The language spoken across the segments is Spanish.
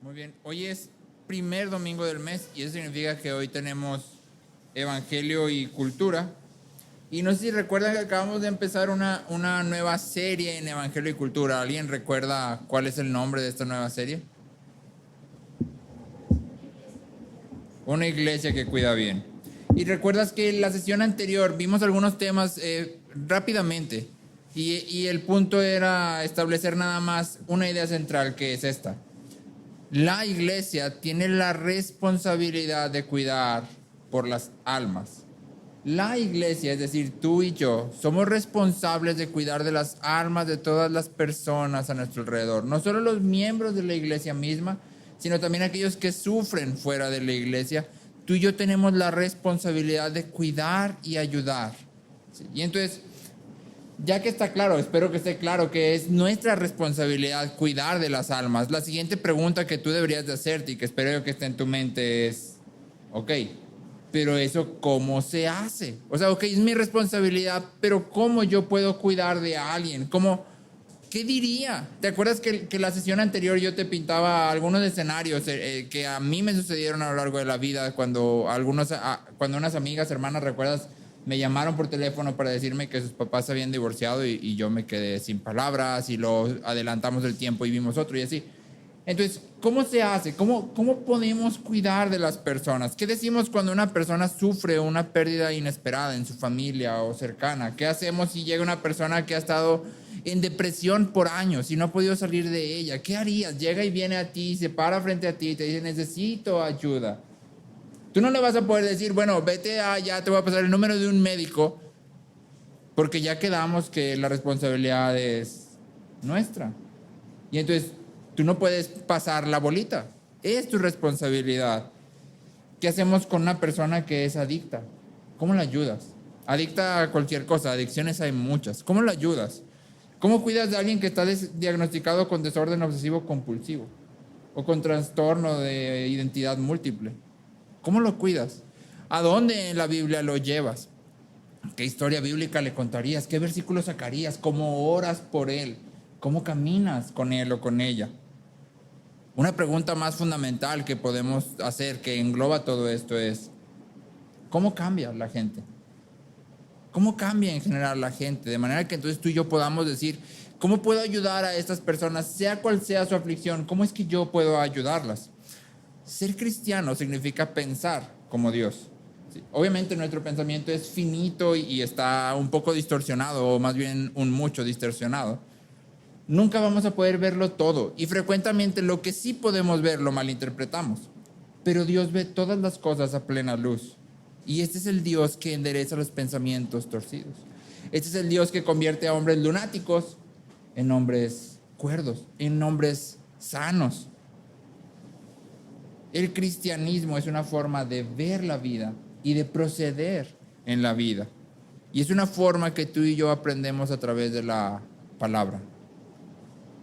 Muy bien, hoy es primer domingo del mes y eso significa que hoy tenemos Evangelio y Cultura. Y no sé si recuerdan que acabamos de empezar una nueva serie en Evangelio y Cultura. ¿Alguien recuerda cuál es el nombre de esta nueva serie? Una iglesia que cuida bien. Y recuerdas que en la sesión anterior vimos algunos temas rápidamente y el punto era establecer nada más una idea central, que es esta. La iglesia tiene la responsabilidad de cuidar por las almas. La iglesia, es decir, tú y yo, somos responsables de cuidar de las almas de todas las personas a nuestro alrededor. No solo los miembros de la iglesia misma, sino también aquellos que sufren fuera de la iglesia. Tú y yo tenemos la responsabilidad de cuidar y ayudar. ¿Sí? Y entonces, ya que está claro, espero que esté claro que es nuestra responsabilidad cuidar de las almas, la siguiente pregunta que tú deberías de hacerte y que espero que esté en tu mente es, ok, pero eso ¿cómo se hace? O sea, ok, es mi responsabilidad, pero ¿cómo yo puedo cuidar de alguien? ¿Qué diría? ¿Te acuerdas que la sesión anterior yo te pintaba algunos escenarios que a mí me sucedieron a lo largo de la vida cuando unas amigas, hermanas, ¿recuerdas? Me llamaron por teléfono para decirme que sus papás se habían divorciado y yo me quedé sin palabras y lo adelantamos el tiempo y vimos otro y así. Entonces, ¿cómo se hace? ¿Cómo podemos cuidar de las personas? ¿Qué decimos cuando una persona sufre una pérdida inesperada en su familia o cercana? ¿Qué hacemos si llega una persona que ha estado en depresión por años y no ha podido salir de ella? ¿Qué harías? Llega y viene a ti, se para frente a ti y te dice, necesito ayuda. Tú no le vas a poder decir, bueno, vete allá, te voy a pasar el número de un médico, porque ya quedamos que la responsabilidad es nuestra. Y entonces tú no puedes pasar la bolita. Es tu responsabilidad. ¿Qué hacemos con una persona que es adicta? ¿Cómo la ayudas? Adicta a cualquier cosa, adicciones hay muchas. ¿Cómo la ayudas? ¿Cómo cuidas de alguien que está diagnosticado con desorden obsesivo compulsivo o con trastorno de identidad múltiple? ¿Cómo lo cuidas? ¿A dónde en la Biblia lo llevas? ¿Qué historia bíblica le contarías? ¿Qué versículo sacarías? ¿Cómo oras por él? ¿Cómo caminas con él o con ella? Una pregunta más fundamental que podemos hacer, que engloba todo esto, es ¿cómo cambia la gente? ¿Cómo cambia en general la gente? De manera que entonces tú y yo podamos decir, ¿cómo puedo ayudar a estas personas, sea cual sea su aflicción? ¿Cómo es que yo puedo ayudarlas? Ser cristiano significa pensar como Dios. Sí. Obviamente nuestro pensamiento es finito y está un poco distorsionado, o más bien un mucho distorsionado. Nunca vamos a poder verlo todo y frecuentemente lo que sí podemos ver lo malinterpretamos. Pero Dios ve todas las cosas a plena luz. Y este es el Dios que endereza los pensamientos torcidos. Este es el Dios que convierte a hombres lunáticos en hombres cuerdos, en hombres sanos. El cristianismo es una forma de ver la vida y de proceder en la vida. Y es una forma que tú y yo aprendemos a través de la palabra.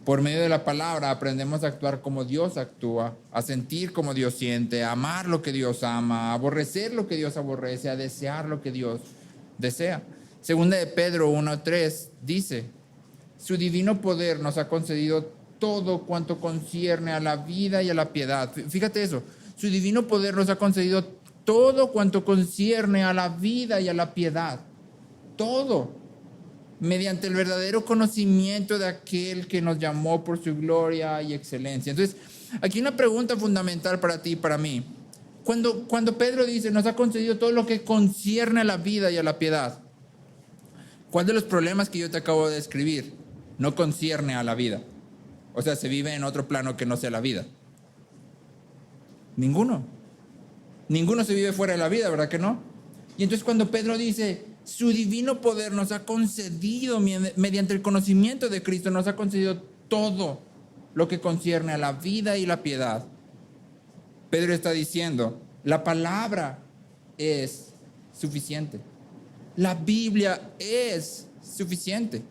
Por medio de la palabra aprendemos a actuar como Dios actúa, a sentir como Dios siente, a amar lo que Dios ama, a aborrecer lo que Dios aborrece, a desear lo que Dios desea. Segunda de Pedro 1:3 dice, su divino poder nos ha concedido todo cuanto concierne a la vida y a la piedad. Fíjate eso, su divino poder nos ha concedido todo cuanto concierne a la vida y a la piedad. Todo, mediante el verdadero conocimiento de aquel que nos llamó por su gloria y excelencia. Entonces, aquí una pregunta fundamental para ti y para mí. Cuando Pedro dice, nos ha concedido todo lo que concierne a la vida y a la piedad, ¿cuál de los problemas que yo te acabo de describir no concierne a la vida? O sea, se vive en otro plano que no sea la vida. Ninguno. Ninguno se vive fuera de la vida, ¿verdad que no? Y entonces cuando Pedro dice, su divino poder nos ha concedido, mediante el conocimiento de Cristo, nos ha concedido todo lo que concierne a la vida y la piedad. Pedro está diciendo, la palabra es suficiente. La Biblia es suficiente.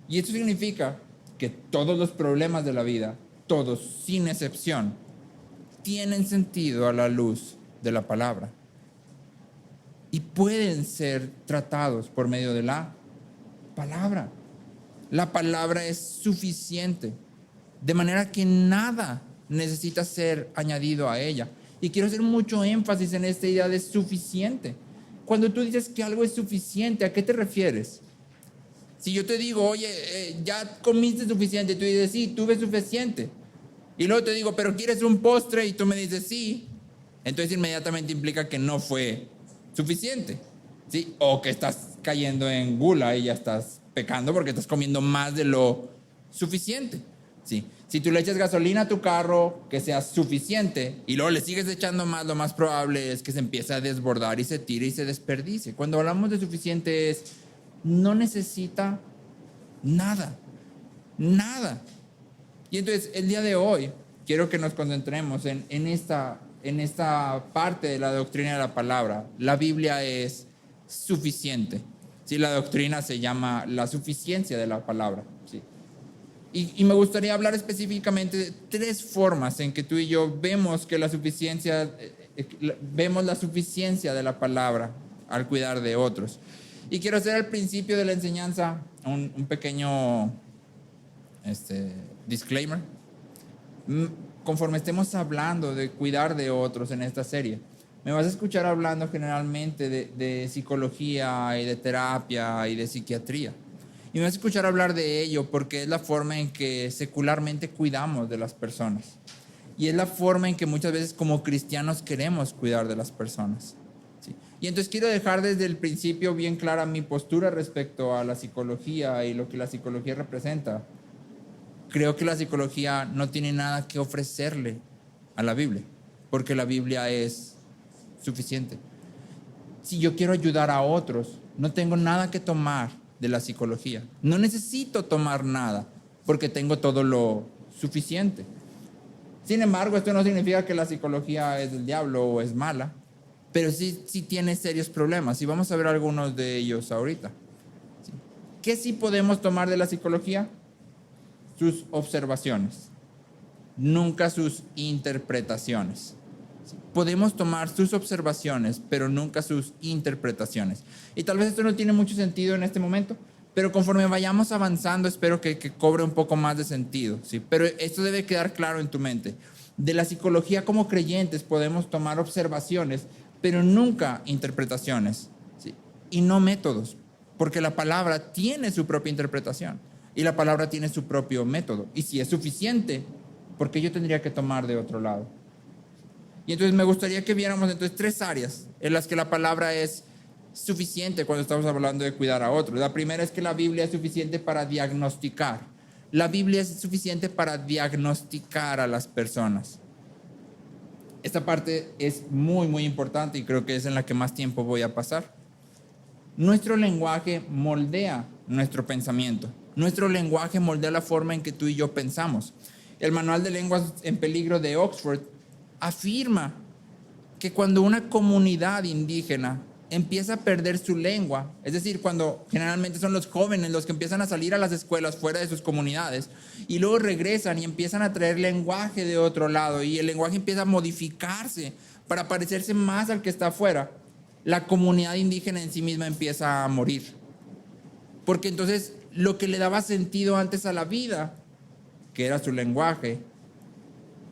Y esto significa que todos los problemas de la vida, todos sin excepción, tienen sentido a la luz de la palabra y pueden ser tratados por medio de la palabra. La palabra es suficiente, de manera que nada necesita ser añadido a ella. Y quiero hacer mucho énfasis en esta idea de suficiente. Cuando tú dices que algo es suficiente, ¿a qué te refieres? Si yo te digo, oye, ya comiste suficiente, tú dices, sí, tuve suficiente. Y luego te digo, pero ¿quieres un postre? Y tú me dices, sí. Entonces inmediatamente implica que no fue suficiente, ¿sí? O que estás cayendo en gula y ya estás pecando porque estás comiendo más de lo suficiente, ¿sí? Si tú le echas gasolina a tu carro, que sea suficiente, y luego le sigues echando más, lo más probable es que se empiece a desbordar y se tire y se desperdicie. Cuando hablamos de suficiente es, no necesita nada, nada. Y entonces el día de hoy quiero que nos concentremos en esta parte de la doctrina de la palabra. La Biblia es suficiente. ¿Sí? La doctrina se llama la suficiencia de la palabra. ¿Sí? Y me gustaría hablar específicamente de 3 formas en que tú y yo vemos que la suficiencia de la palabra al cuidar de otros. Y quiero hacer al principio de la enseñanza un pequeño disclaimer. Conforme estemos hablando de cuidar de otros en esta serie, me vas a escuchar hablando generalmente de psicología y de terapia y de psiquiatría. Y me vas a escuchar hablar de ello porque es la forma en que secularmente cuidamos de las personas. Y es la forma en que muchas veces como cristianos queremos cuidar de las personas. ¿Sí? Y entonces quiero dejar desde el principio bien clara mi postura respecto a la psicología y lo que la psicología representa. Creo que la psicología no tiene nada que ofrecerle a la Biblia, porque la Biblia es suficiente. Si yo quiero ayudar a otros, no tengo nada que tomar de la psicología. No necesito tomar nada, porque tengo todo lo suficiente. Sin embargo, esto no significa que la psicología es del diablo o es mala, pero sí tiene serios problemas, y vamos a ver algunos de ellos ahorita. ¿Qué sí podemos tomar de la psicología? Sus observaciones, nunca sus interpretaciones. Podemos tomar sus observaciones, pero nunca sus interpretaciones. Y tal vez esto no tiene mucho sentido en este momento, pero conforme vayamos avanzando, espero que cobre un poco más de sentido, ¿sí? Pero esto debe quedar claro en tu mente. De la psicología como creyentes podemos tomar observaciones, pero nunca interpretaciones, ¿sí? Y no métodos, porque la palabra tiene su propia interpretación. Y la palabra tiene su propio método. Y si es suficiente, ¿por qué yo tendría que tomar de otro lado? Y entonces me gustaría que viéramos entonces 3 áreas en las que la palabra es suficiente cuando estamos hablando de cuidar a otros. La primera es que la Biblia es suficiente para diagnosticar. La Biblia es suficiente para diagnosticar a las personas. Esta parte es muy, muy importante y creo que es en la que más tiempo voy a pasar. Nuestro lenguaje moldea nuestro pensamiento. Nuestro lenguaje moldea la forma en que tú y yo pensamos. El Manual de Lenguas en Peligro de Oxford afirma que cuando una comunidad indígena empieza a perder su lengua, es decir, cuando generalmente son los jóvenes los que empiezan a salir a las escuelas fuera de sus comunidades y luego regresan y empiezan a traer lenguaje de otro lado y el lenguaje empieza a modificarse para parecerse más al que está afuera, la comunidad indígena en sí misma empieza a morir. Porque entonces lo que le daba sentido antes a la vida, que era su lenguaje,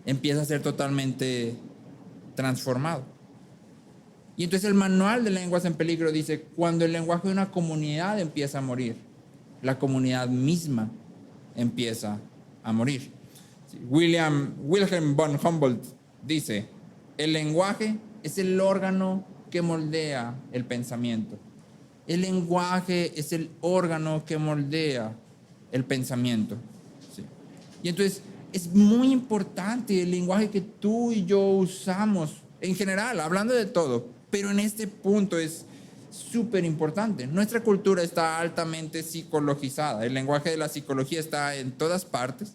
empieza a ser totalmente transformado. Y entonces el Manual de Lenguas en Peligro dice, cuando el lenguaje de una comunidad empieza a morir, la comunidad misma empieza a morir. Wilhelm von Humboldt dice, el lenguaje es el órgano que moldea el pensamiento. El lenguaje es el órgano que moldea el pensamiento. ¿Sí? Y entonces es muy importante el lenguaje que tú y yo usamos en general, hablando de todo, pero en este punto es súper importante. Nuestra cultura está altamente psicologizada. El lenguaje de la psicología está en todas partes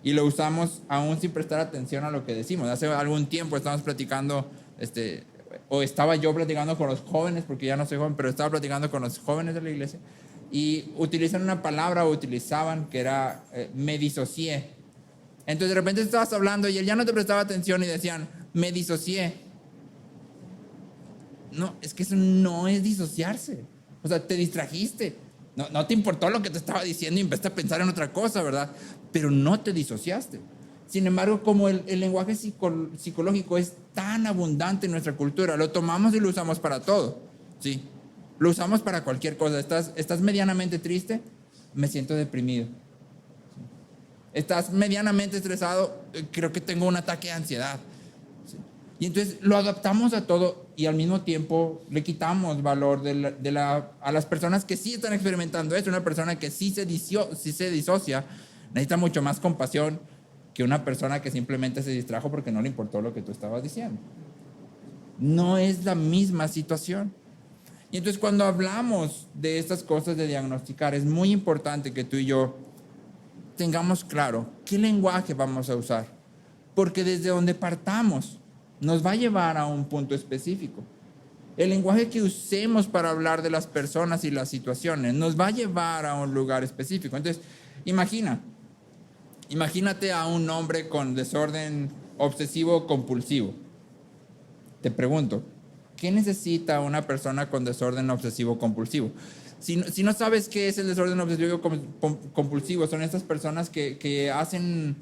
y lo usamos aún sin prestar atención a lo que decimos. Hace algún tiempo estábamos platicando, o estaba yo platicando con los jóvenes, porque ya no soy joven, pero estaba platicando con los jóvenes de la iglesia y utilizan una palabra, o utilizaban, que era me disocié. Entonces de repente estabas hablando y él ya no te prestaba atención y decían, me disocié. No, es que eso no es disociarse. O sea, te distrajiste. No te importó lo que te estaba diciendo y empezaste a pensar en otra cosa, ¿verdad? Pero no te disociaste. Sin embargo, como el lenguaje psicológico es tan abundante en nuestra cultura, lo tomamos y lo usamos para todo, ¿sí? Lo usamos para cualquier cosa. ¿Estás medianamente triste? Me siento deprimido. ¿Estás medianamente estresado? Creo que tengo un ataque de ansiedad. ¿Sí? Y entonces lo adaptamos a todo y al mismo tiempo le quitamos valor a las personas que sí están experimentando esto. Una persona que sí se disocia necesita mucho más compasión que una persona que simplemente se distrajo porque no le importó lo que tú estabas diciendo. No es la misma situación. Y entonces cuando hablamos de estas cosas de diagnosticar, es muy importante que tú y yo tengamos claro qué lenguaje vamos a usar, porque desde donde partamos nos va a llevar a un punto específico. El lenguaje que usemos para hablar de las personas y las situaciones nos va a llevar a un lugar específico. Entonces, imagínate a un hombre con desorden obsesivo compulsivo. Te pregunto, ¿qué necesita una persona con desorden obsesivo compulsivo? Si no sabes qué es el desorden obsesivo compulsivo, son estas personas que hacen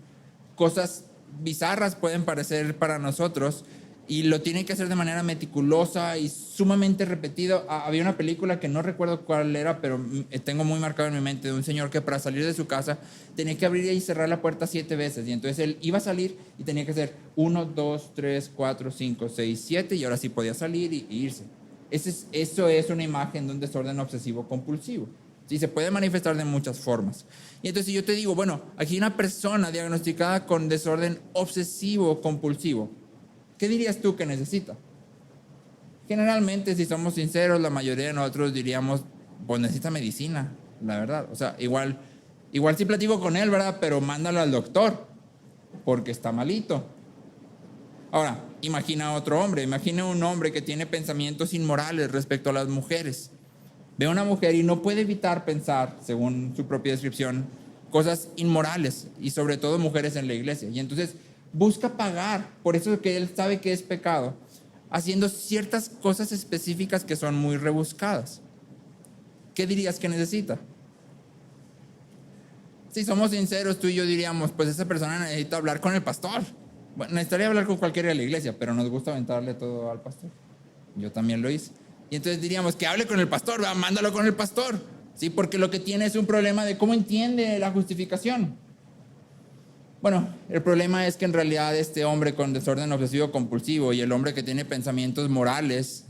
cosas bizarras, pueden parecer para nosotros, y lo tienen que hacer de manera meticulosa y sumamente repetido. Había una película que no recuerdo cuál era, pero tengo muy marcado en mi mente, de un señor que para salir de su casa tenía que abrir y cerrar la puerta 7 veces, y entonces él iba a salir y tenía que hacer 1, 2, 3, 4, 5, 6, 7, y ahora sí podía salir y irse. Eso es una imagen de un desorden obsesivo compulsivo. Sí, se puede manifestar de muchas formas. Y entonces yo te digo, bueno, aquí hay una persona diagnosticada con desorden obsesivo compulsivo. ¿Qué dirías tú que necesita? Generalmente, si somos sinceros, la mayoría de nosotros diríamos, pues necesita medicina, la verdad. O sea, igual sí platico con él, ¿verdad? Pero mándalo al doctor, porque está malito. Ahora, imagina un hombre que tiene pensamientos inmorales respecto a las mujeres. Ve a una mujer y no puede evitar pensar, según su propia descripción, cosas inmorales, y sobre todo mujeres en la iglesia. Y entonces busca pagar por eso que él sabe que es pecado, haciendo ciertas cosas específicas que son muy rebuscadas. ¿Qué dirías que necesita? Si somos sinceros, tú y yo diríamos, pues esa persona necesita hablar con el pastor. Bueno, necesitaría hablar con cualquiera de la iglesia, pero nos gusta aventarle todo al pastor. Yo también lo hice. Y entonces diríamos que hable con el pastor, ¿verdad? Mándalo con el pastor. Sí, porque lo que tiene es un problema de cómo entiende la justificación. Bueno, el problema es que en realidad este hombre con desorden obsesivo compulsivo y el hombre que tiene pensamientos inmorales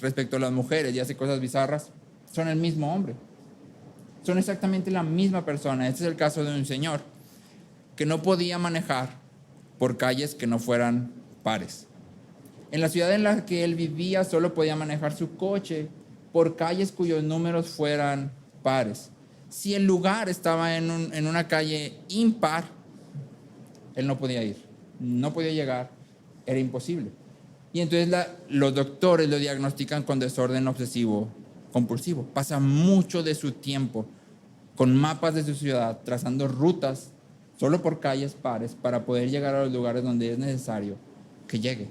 respecto a las mujeres y hace cosas bizarras, son el mismo hombre. Son exactamente la misma persona. Este es el caso de un señor que no podía manejar por calles que no fueran pares. En la ciudad en la que él vivía solo podía manejar su coche por calles cuyos números fueran pares. Si el lugar estaba en una calle impar, él no podía ir, no podía llegar, era imposible. Y entonces los doctores lo diagnostican con desorden obsesivo compulsivo. Pasa mucho de su tiempo con mapas de su ciudad, trazando rutas solo por calles pares para poder llegar a los lugares donde es necesario que llegue.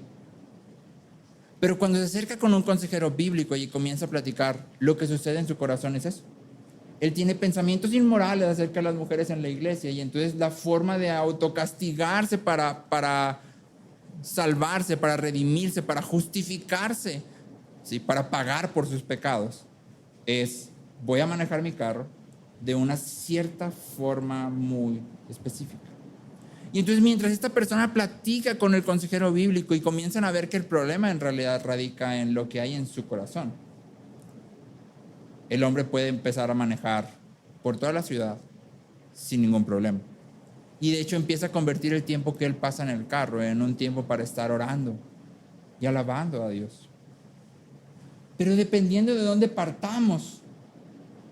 Pero cuando se acerca con un consejero bíblico y comienza a platicar, lo que sucede en su corazón es eso. Él tiene pensamientos inmorales acerca de las mujeres en la iglesia, y entonces la forma de autocastigarse para salvarse, para redimirse, para justificarse, ¿sí? Para pagar por sus pecados, es: voy a manejar mi carro de una cierta forma muy específica. Y entonces mientras esta persona platica con el consejero bíblico y comienzan a ver que el problema en realidad radica en lo que hay en su corazón, el hombre puede empezar a manejar por toda la ciudad sin ningún problema. Y de hecho empieza a convertir el tiempo que él pasa en el carro en un tiempo para estar orando y alabando a Dios. Pero dependiendo de dónde partamos,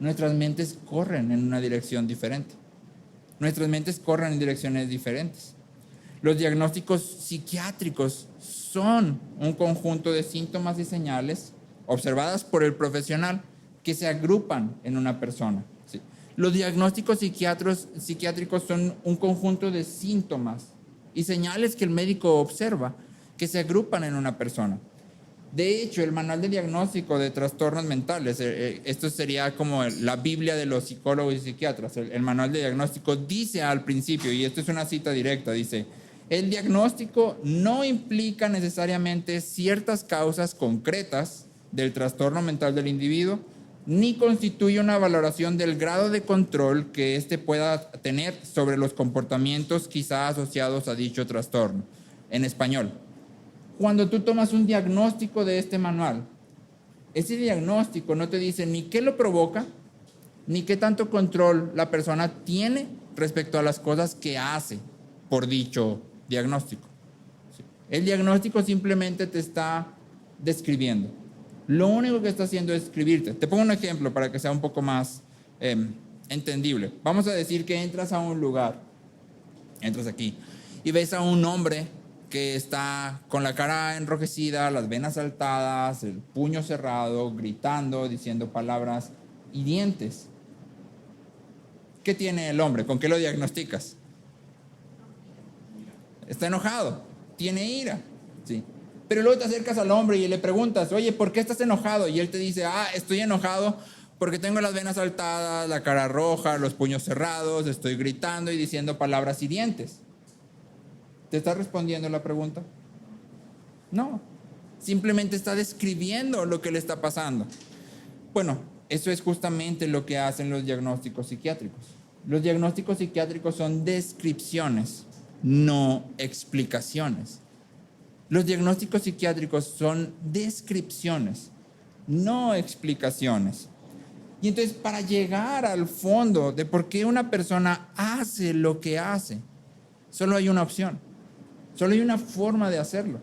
nuestras mentes corren en una dirección diferente. Nuestras mentes corren en direcciones diferentes. Los diagnósticos psiquiátricos son un conjunto de síntomas y señales observadas por el profesional que se agrupan en una persona. ¿Sí? Los diagnósticos psiquiátricos son un conjunto de síntomas y señales que el médico observa que se agrupan en una persona. De hecho, el manual de diagnóstico de trastornos mentales, esto sería como la Biblia de los psicólogos y psiquiatras, el manual de diagnóstico dice al principio, y esto es una cita directa, dice: el diagnóstico no implica necesariamente ciertas causas concretas del trastorno mental del individuo, ni constituye una valoración del grado de control que éste pueda tener sobre los comportamientos quizá asociados a dicho trastorno. En español, cuando tú tomas un diagnóstico de este manual, ese diagnóstico no te dice ni qué lo provoca, ni qué tanto control la persona tiene respecto a las cosas que hace por dicho diagnóstico. El diagnóstico simplemente te está describiendo. Lo único que está haciendo es escribirte. Te pongo un ejemplo para que sea un poco más entendible. Vamos a decir que entras a un lugar, entras aquí, y ves a un hombre que está con la cara enrojecida, las venas saltadas, el puño cerrado, gritando, diciendo palabras hirientes. ¿Qué tiene el hombre? ¿Con qué lo diagnosticas? Está enojado, tiene ira, ¿sí? Pero luego te acercas al hombre y le preguntas: oye, ¿por qué estás enojado? Y él te dice: estoy enojado porque tengo las venas saltadas, la cara roja, los puños cerrados, estoy gritando y diciendo palabras hirientes. ¿Te está respondiendo la pregunta? No, simplemente está describiendo lo que le está pasando. Bueno, eso es justamente lo que hacen los diagnósticos psiquiátricos. Los diagnósticos psiquiátricos son descripciones, no explicaciones. Los diagnósticos psiquiátricos son descripciones, no explicaciones. Y entonces, para llegar al fondo de por qué una persona hace lo que hace, solo hay una opción, solo hay una forma de hacerlo.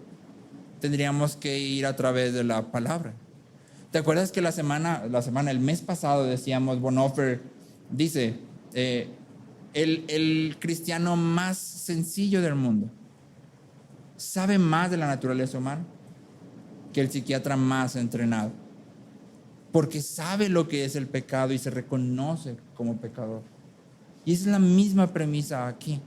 Tendríamos que ir a través de la palabra. ¿Te acuerdas que el mes pasado decíamos, Bonhoeffer dice, el cristiano más sencillo del mundo sabe más de la naturaleza humana que el psiquiatra más entrenado, porque sabe lo que es el pecado y se reconoce como pecador? Y es la misma premisa aquí.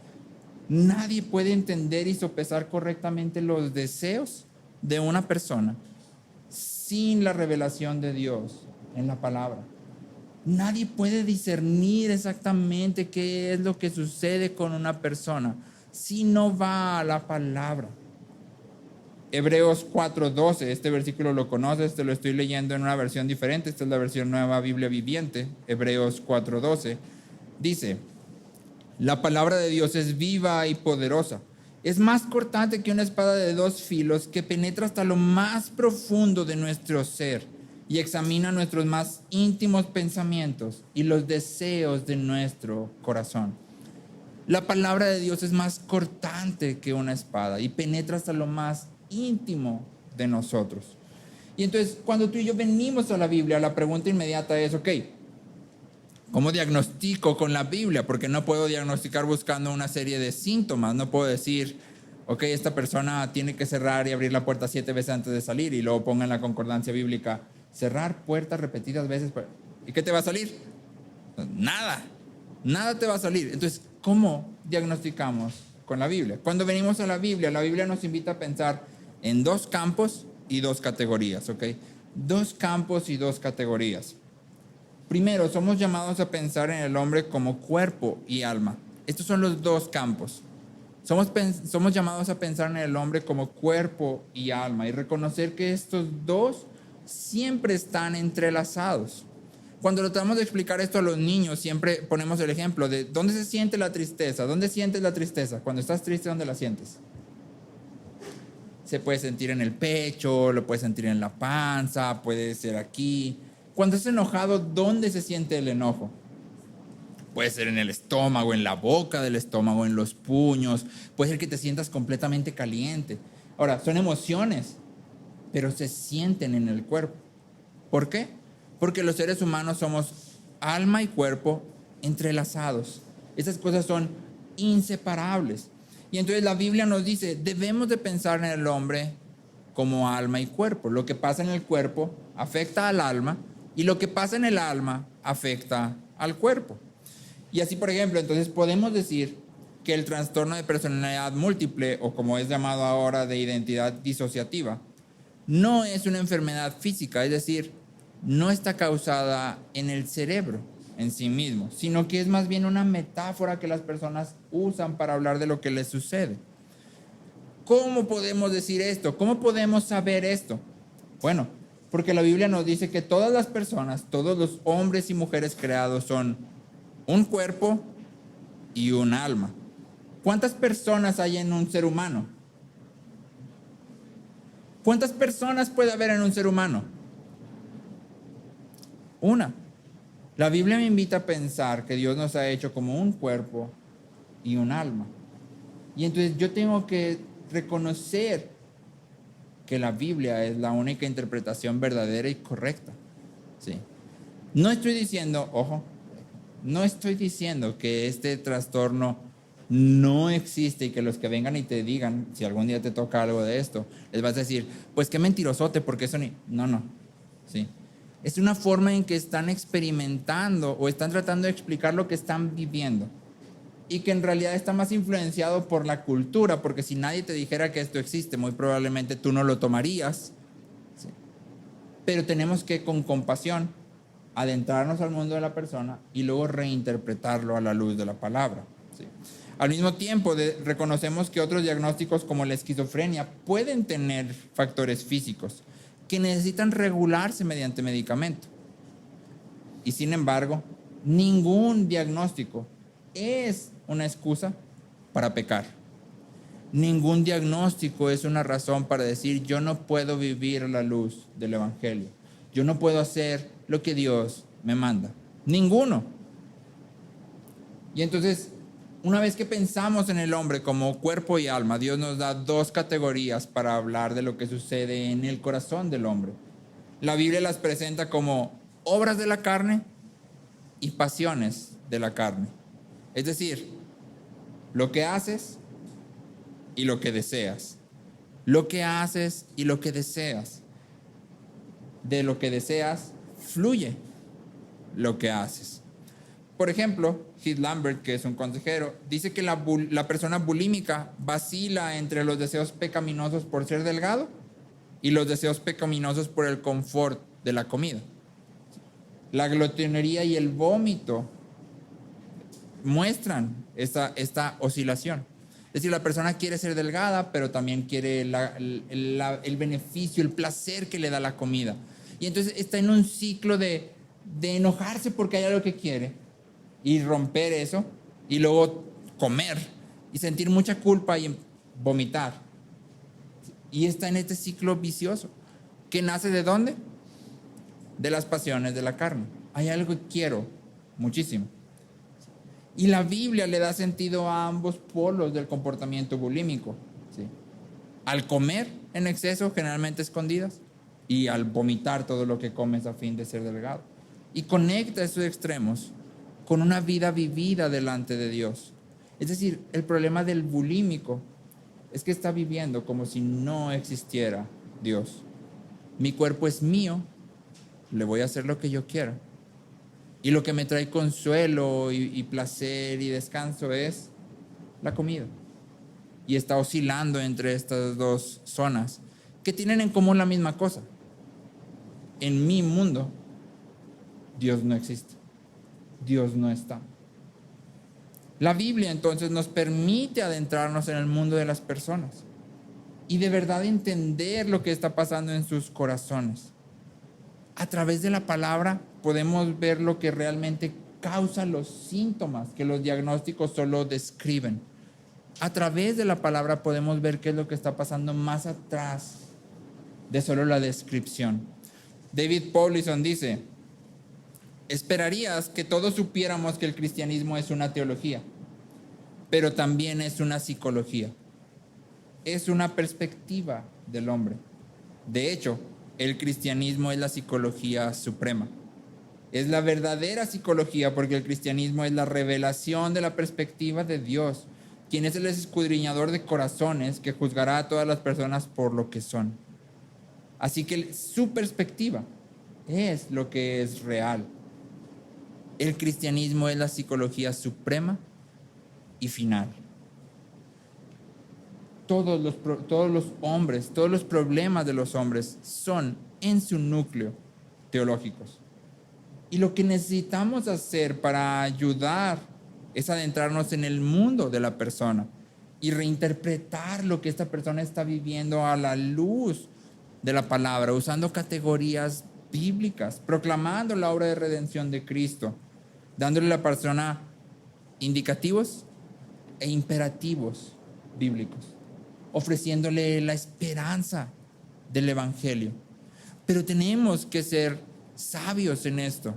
Nadie puede entender y sopesar correctamente los deseos de una persona sin la revelación de Dios en la palabra. Nadie puede discernir exactamente qué es lo que sucede con una persona si no va a la palabra. Hebreos 4:12, este versículo lo conoces, te lo estoy leyendo en una versión diferente, esta es la versión Nueva Biblia Viviente. Hebreos 4:12 dice: la palabra de Dios es viva y poderosa, es más cortante que una espada de dos filos, que penetra hasta lo más profundo de nuestro ser y examina nuestros más íntimos pensamientos y los deseos de nuestro corazón. La palabra de Dios es más cortante que una espada y penetra hasta lo más íntimo de nosotros. Y entonces, cuando tú y yo venimos a la Biblia, la pregunta inmediata es: ok, ¿cómo diagnostico con la Biblia? Porque no puedo diagnosticar buscando una serie de síntomas. No puedo decir, ok, esta persona tiene que cerrar y abrir la puerta 7 veces antes de salir, y luego ponga en la concordancia bíblica: cerrar puertas repetidas veces. ¿Y qué te va a salir? Nada te va a salir. Entonces, ¿cómo diagnosticamos con la Biblia? Cuando venimos a la Biblia nos invita a pensar en 2 campos y 2 categorías, ¿ok? 2 campos y 2 categorías. Primero, somos llamados a pensar en el hombre como cuerpo y alma. Estos son los 2 campos. Somos llamados a pensar en el hombre como cuerpo y alma y reconocer que estos 2 siempre están entrelazados. Cuando tratamos de explicar esto a los niños, siempre ponemos el ejemplo de ¿dónde se siente la tristeza? ¿Dónde sientes la tristeza? Cuando estás triste, ¿dónde la sientes? Se puede sentir en el pecho, lo puedes sentir en la panza, puede ser aquí. Cuando estás enojado, ¿dónde se siente el enojo? Puede ser en el estómago, en la boca del estómago, en los puños. Puede ser que te sientas completamente caliente. Ahora, son emociones, pero se sienten en el cuerpo. ¿Por qué? Porque los seres humanos somos alma y cuerpo entrelazados. Esas cosas son inseparables. Y entonces la Biblia nos dice, debemos de pensar en el hombre como alma y cuerpo. Lo que pasa en el cuerpo afecta al alma, y lo que pasa en el alma afecta al cuerpo. Y así, por ejemplo, entonces podemos decir que el trastorno de personalidad múltiple, o como es llamado ahora, de identidad disociativa, no es una enfermedad física, es decir, no está causada en el cerebro en sí mismo, sino que es más bien una metáfora que las personas usan para hablar de lo que les sucede. ¿Cómo podemos decir esto? ¿Cómo podemos saber esto? Bueno, porque la Biblia nos dice que todas las personas, todos los hombres y mujeres creados son un cuerpo y un alma. ¿Cuántas personas hay en un ser humano? ¿Cuántas personas puede haber en un ser humano? Una. La Biblia me invita a pensar que Dios nos ha hecho como un cuerpo y un alma. Y entonces yo tengo que reconocer que la Biblia es la única interpretación verdadera y correcta. ¿Sí? No estoy diciendo, ojo, no estoy diciendo que este trastorno no existe y que los que vengan y te digan, si algún día te toca algo de esto, les vas a decir, pues qué mentirosote, porque eso ni... No. ¿Sí? Es una forma en que están experimentando o están tratando de explicar lo que están viviendo. Y que en realidad está más influenciado por la cultura, porque si nadie te dijera que esto existe, muy probablemente tú no lo tomarías. ¿Sí? Pero tenemos que, con compasión, adentrarnos al mundo de la persona y luego reinterpretarlo a la luz de la palabra. ¿Sí? Al mismo tiempo, reconocemos que otros diagnósticos como la esquizofrenia pueden tener factores físicos que necesitan regularse mediante medicamento. Y sin embargo, ningún diagnóstico es una excusa para pecar. Ningún diagnóstico es una razón para decir yo no puedo vivir a la luz del Evangelio. Yo no puedo hacer lo que Dios me manda. Ninguno. Y entonces, una vez que pensamos en el hombre como cuerpo y alma, Dios nos da dos categorías para hablar de lo que sucede en el corazón del hombre. La Biblia las presenta como obras de la carne y pasiones de la carne. Es decir, lo que haces y lo que deseas. Lo que haces y lo que deseas. De lo que deseas fluye lo que haces. Por ejemplo, Heath Lambert, que es un consejero, dice que la persona bulímica vacila entre los deseos pecaminosos por ser delgado y los deseos pecaminosos por el confort de la comida. La glotonería y el vómito muestran esta oscilación. Es decir, la persona quiere ser delgada, pero también quiere el beneficio, el placer que le da la comida. Y entonces está en un ciclo de enojarse porque hay algo que quiere y romper eso y luego comer y sentir mucha culpa y vomitar. Y está en este ciclo vicioso que nace ¿de dónde? De las pasiones de la carne. Hay algo que quiero muchísimo. Y la Biblia le da sentido a ambos polos del comportamiento bulímico. ¿Sí? Al comer en exceso, generalmente escondidas, y al vomitar todo lo que comes a fin de ser delgado. Y conecta esos extremos con una vida vivida delante de Dios. Es decir, el problema del bulímico es que está viviendo como si no existiera Dios. Mi cuerpo es mío, le voy a hacer lo que yo quiera. Y lo que me trae consuelo y placer y descanso es la comida. Y está oscilando entre estas dos zonas que tienen en común la misma cosa. En mi mundo, Dios no existe. Dios no está. La Biblia entonces nos permite adentrarnos en el mundo de las personas y de verdad entender lo que está pasando en sus corazones. A través de la palabra podemos ver lo que realmente causa los síntomas que los diagnósticos solo describen. A través de la palabra podemos ver qué es lo que está pasando más atrás de solo la descripción. David Powlison dice: esperarías que todos supiéramos que el cristianismo es una teología, pero también es una psicología. Es una perspectiva del hombre. De hecho, el cristianismo es la psicología suprema. Es la verdadera psicología porque el cristianismo es la revelación de la perspectiva de Dios, quien es el escudriñador de corazones que juzgará a todas las personas por lo que son. Así que su perspectiva es lo que es real. El cristianismo es la psicología suprema y final. todos los hombres, todos los problemas de los hombres son en su núcleo teológicos. Y lo que necesitamos hacer para ayudar es adentrarnos en el mundo de la persona y reinterpretar lo que esta persona está viviendo a la luz de la palabra, usando categorías bíblicas, proclamando la obra de redención de Cristo, dándole a la persona indicativos e imperativos bíblicos, ofreciéndole la esperanza del Evangelio. Pero tenemos que ser sabios en esto.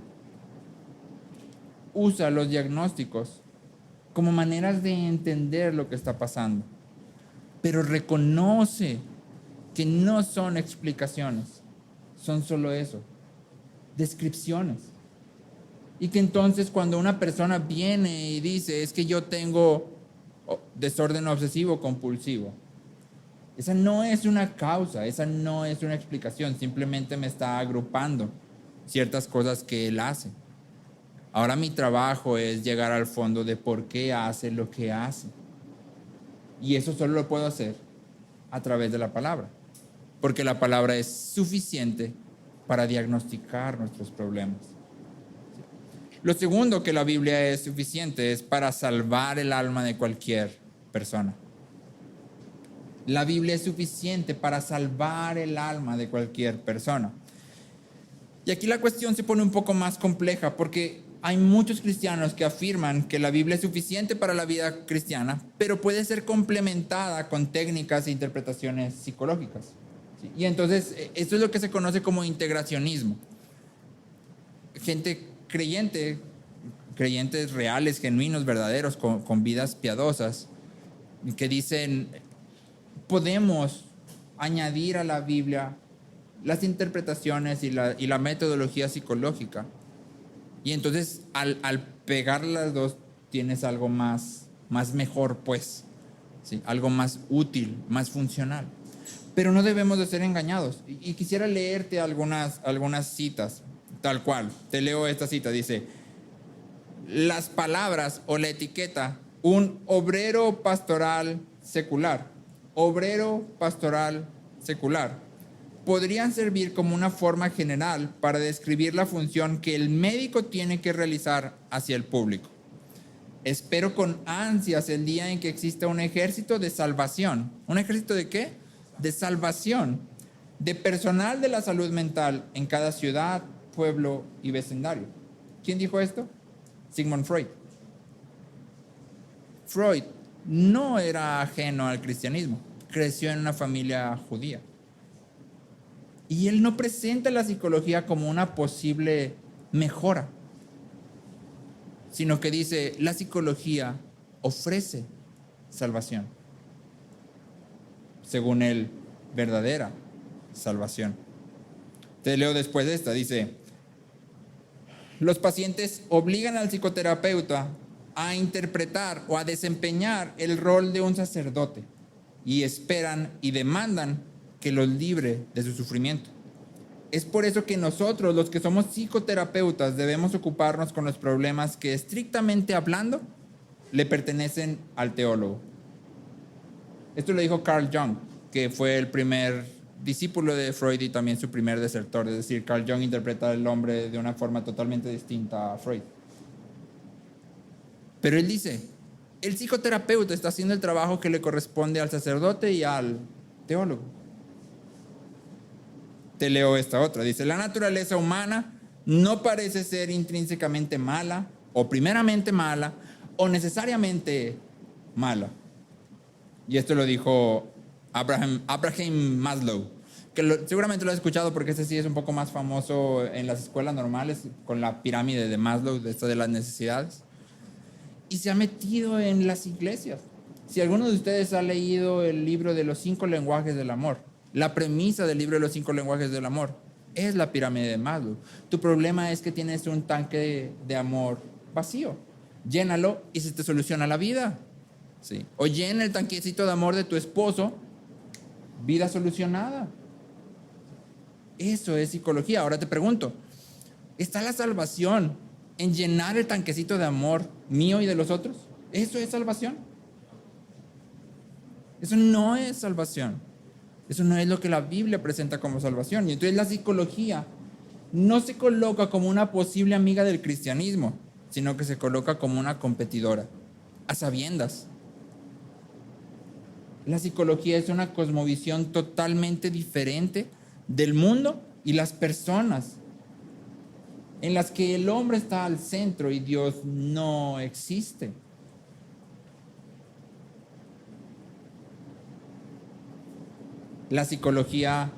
Usa los diagnósticos como maneras de entender lo que está pasando, pero reconoce que no son explicaciones, son solo eso, descripciones. Y que entonces cuando una persona viene y dice, es que yo tengo desorden obsesivo compulsivo, esa no es una causa, esa no es una explicación, simplemente me está agrupando ciertas cosas que él hace. Ahora mi trabajo es llegar al fondo de por qué hace lo que hace. Y eso solo lo puedo hacer a través de la palabra, porque la palabra es suficiente para diagnosticar nuestros problemas. Lo segundo que la Biblia es suficiente es para salvar el alma de cualquier persona. La Biblia es suficiente para salvar el alma de cualquier persona. Y aquí la cuestión se pone un poco más compleja porque hay muchos cristianos que afirman que la Biblia es suficiente para la vida cristiana, pero puede ser complementada con técnicas e interpretaciones psicológicas. ¿Sí? Y entonces, esto es lo que se conoce como integracionismo. Gente creyente, creyentes reales, genuinos, verdaderos, con vidas piadosas, que dicen, podemos añadir a la Biblia las interpretaciones y la metodología psicológica. Y entonces, al pegar las dos, tienes algo más mejor, pues, ¿sí? Algo más útil, más funcional. Pero no debemos de ser engañados. Y quisiera leerte algunas citas, tal cual. Te leo esta cita, dice, las palabras o la etiqueta, un obrero pastoral secular, podrían servir como una forma general para describir la función que el médico tiene que realizar hacia el público. Espero con ansias el día en que exista un ejército de salvación. ¿Un ejército de qué? De salvación, de personal de la salud mental en cada ciudad, pueblo y vecindario. ¿Quién dijo esto? Sigmund Freud. Freud no era ajeno al cristianismo, creció en una familia judía. Y él no presenta la psicología como una posible mejora, sino que dice, la psicología ofrece salvación. Según él, verdadera salvación. Te leo después de esta, dice, los pacientes obligan al psicoterapeuta a interpretar o a desempeñar el rol de un sacerdote y esperan y demandan que los libre de su sufrimiento. Es por eso que nosotros, los que somos psicoterapeutas, debemos ocuparnos con los problemas que, estrictamente hablando, le pertenecen al teólogo. Esto lo dijo Carl Jung, que fue el primer discípulo de Freud y también su primer desertor. Es decir, Carl Jung interpreta al hombre de una forma totalmente distinta a Freud. Pero él dice, el psicoterapeuta está haciendo el trabajo que le corresponde al sacerdote y al teólogo. Te leo esta otra. Dice, la naturaleza humana no parece ser intrínsecamente mala, o primeramente mala, o necesariamente mala. Y esto lo dijo Abraham Maslow, que seguramente lo has escuchado porque este sí es un poco más famoso en las escuelas normales, con la pirámide de Maslow, de esto de las necesidades. Y se ha metido en las iglesias. Si alguno de ustedes ha leído el libro de los 5 lenguajes del amor, la premisa del libro de los 5 lenguajes del amor es la pirámide de Maslow. Tu problema es que tienes un tanque de amor vacío. Llénalo y se te soluciona la vida. ¿Sí? O llena el tanquecito de amor de tu esposo, vida solucionada. Eso es psicología. Ahora te pregunto, ¿está la salvación en llenar el tanquecito de amor mío y de los otros? ¿Eso es salvación? Eso no es salvación. Eso no es lo que la Biblia presenta como salvación. Y entonces la psicología no se coloca como una posible amiga del cristianismo, sino que se coloca como una competidora, a sabiendas. La psicología es una cosmovisión totalmente diferente del mundo y las personas, en las que el hombre está al centro y Dios no existe. La psicología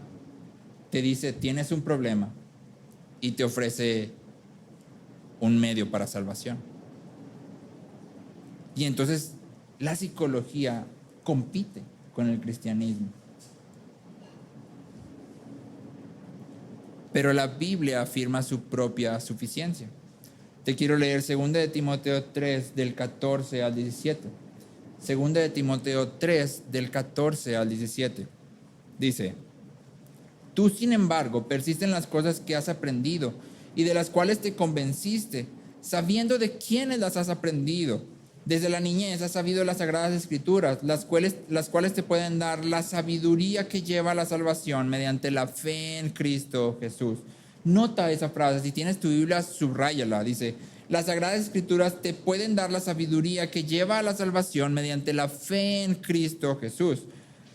te dice, tienes un problema, y te ofrece un medio para salvación. Y entonces la psicología compite con el cristianismo. Pero la Biblia afirma su propia suficiencia. Te quiero leer 2 de Timoteo 3, del 14 al 17. 2 de Timoteo 3, del 14 al 17. Dice, tú, sin embargo, persiste en las cosas que has aprendido y de las cuales te convenciste, sabiendo de quiénes las has aprendido. Desde la niñez has sabido las sagradas escrituras, las cuales te pueden dar la sabiduría que lleva a la salvación mediante la fe en Cristo Jesús. Nota esa frase, si tienes tu Biblia, subráyala. Dice, las sagradas escrituras te pueden dar la sabiduría que lleva a la salvación mediante la fe en Cristo Jesús.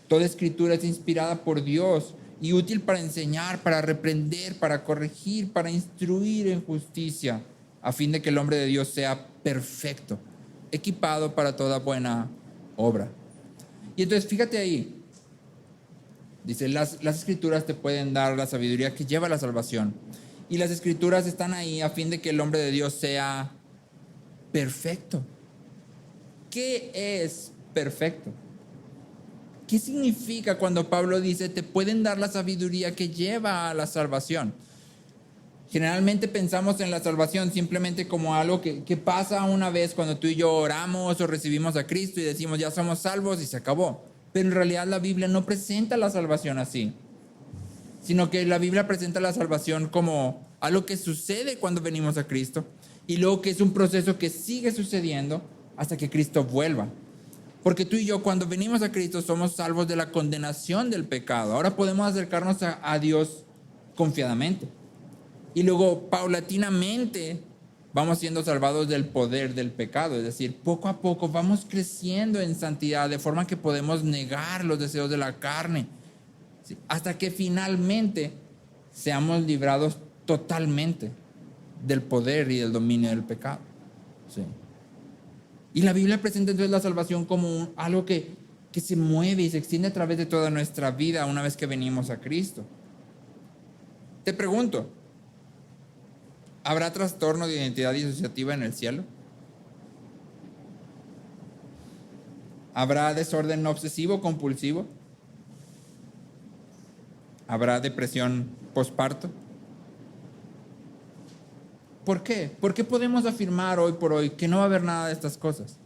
Toda escritura es inspirada por Dios y útil para enseñar, para reprender, para corregir, para instruir en justicia, a fin de que el hombre de Dios sea perfecto, equipado para toda buena obra. Y entonces fíjate ahí, dice, las escrituras te pueden dar la sabiduría que lleva a la salvación. Y las escrituras están ahí a fin de que el hombre de Dios sea perfecto. ¿Qué es perfecto? ¿Qué significa cuando Pablo dice, te pueden dar la sabiduría que lleva a la salvación? Generalmente pensamos en la salvación simplemente como algo que pasa una vez cuando tú y yo oramos o recibimos a Cristo y decimos, ya somos salvos y se acabó. Pero en realidad la Biblia no presenta la salvación así, sino que la Biblia presenta la salvación como algo que sucede cuando venimos a Cristo y luego que es un proceso que sigue sucediendo hasta que Cristo vuelva. Porque tú y yo cuando venimos a Cristo somos salvos de la condenación del pecado. Ahora podemos acercarnos a Dios confiadamente. Y luego paulatinamente vamos siendo salvados del poder del pecado. Es decir, poco a poco vamos creciendo en santidad de forma que podemos negar los deseos de la carne. ¿Sí? Hasta que finalmente seamos librados totalmente del poder y del dominio del pecado. Sí. Y la Biblia presenta entonces la salvación como algo que se mueve y se extiende a través de toda nuestra vida una vez que venimos a Cristo. Te pregunto, ¿habrá trastorno de identidad disociativa en el cielo? ¿Habrá desorden obsesivo compulsivo? ¿Habrá depresión posparto? ¿Por qué? ¿Por qué podemos afirmar hoy por hoy que no va a haber nada de estas cosas?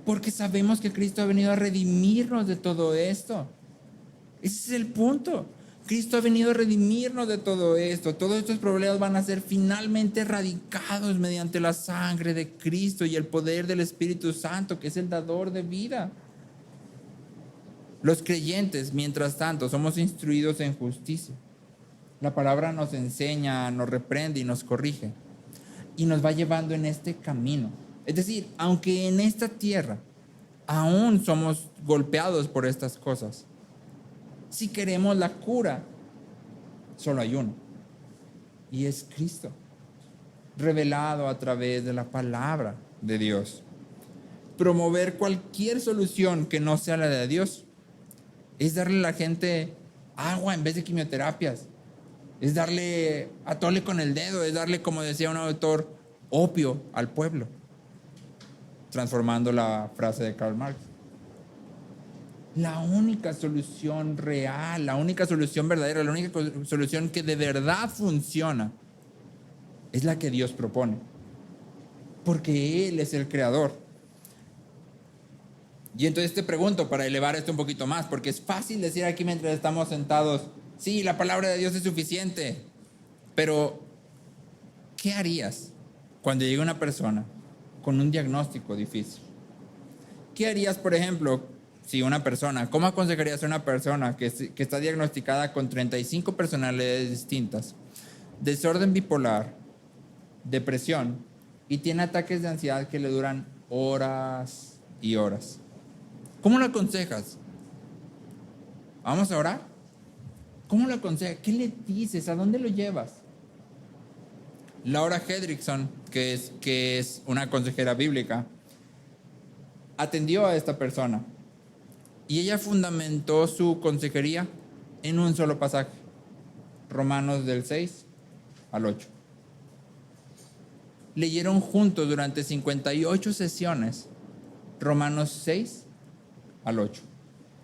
Porque sabemos que Cristo ha venido a redimirnos de todo esto. Ese es el punto. Cristo ha venido a redimirnos de todo esto. Todos estos problemas van a ser finalmente erradicados mediante la sangre de Cristo y el poder del Espíritu Santo, que es el dador de vida. Los creyentes, mientras tanto, somos instruidos en justicia. La palabra nos enseña, nos reprende y nos corrige. Y nos va llevando en este camino. Es decir, aunque en esta tierra aún somos golpeados por estas cosas, si queremos la cura, solo hay uno. Y es Cristo, revelado a través de la palabra de Dios. Promover cualquier solución que no sea la de Dios es darle a la gente agua en vez de quimioterapias. Es darle atole con el dedo, es darle, como decía un autor, opio al pueblo, transformando la frase de Karl Marx. La única solución real, la única solución verdadera, la única solución que de verdad funciona es la que Dios propone, porque Él es el creador. Y entonces te pregunto, para elevar esto un poquito más, porque es fácil decir aquí mientras estamos sentados, sí, la palabra de Dios es suficiente, pero ¿qué harías cuando llegue una persona con un diagnóstico difícil? ¿Qué harías, por ejemplo, si una persona, cómo aconsejarías a una persona que está diagnosticada con 35 personalidades distintas, desorden bipolar, depresión y tiene ataques de ansiedad que le duran horas y horas? ¿Cómo lo aconsejas? ¿Vamos a orar? ¿Cómo lo aconsejas? ¿Qué le dices? ¿A dónde lo llevas? Laura Hendrickson, que es una consejera bíblica, atendió a esta persona y ella fundamentó su consejería en un solo pasaje, Romanos del 6 al 8. Leyeron juntos durante 58 sesiones Romanos 6 al 8.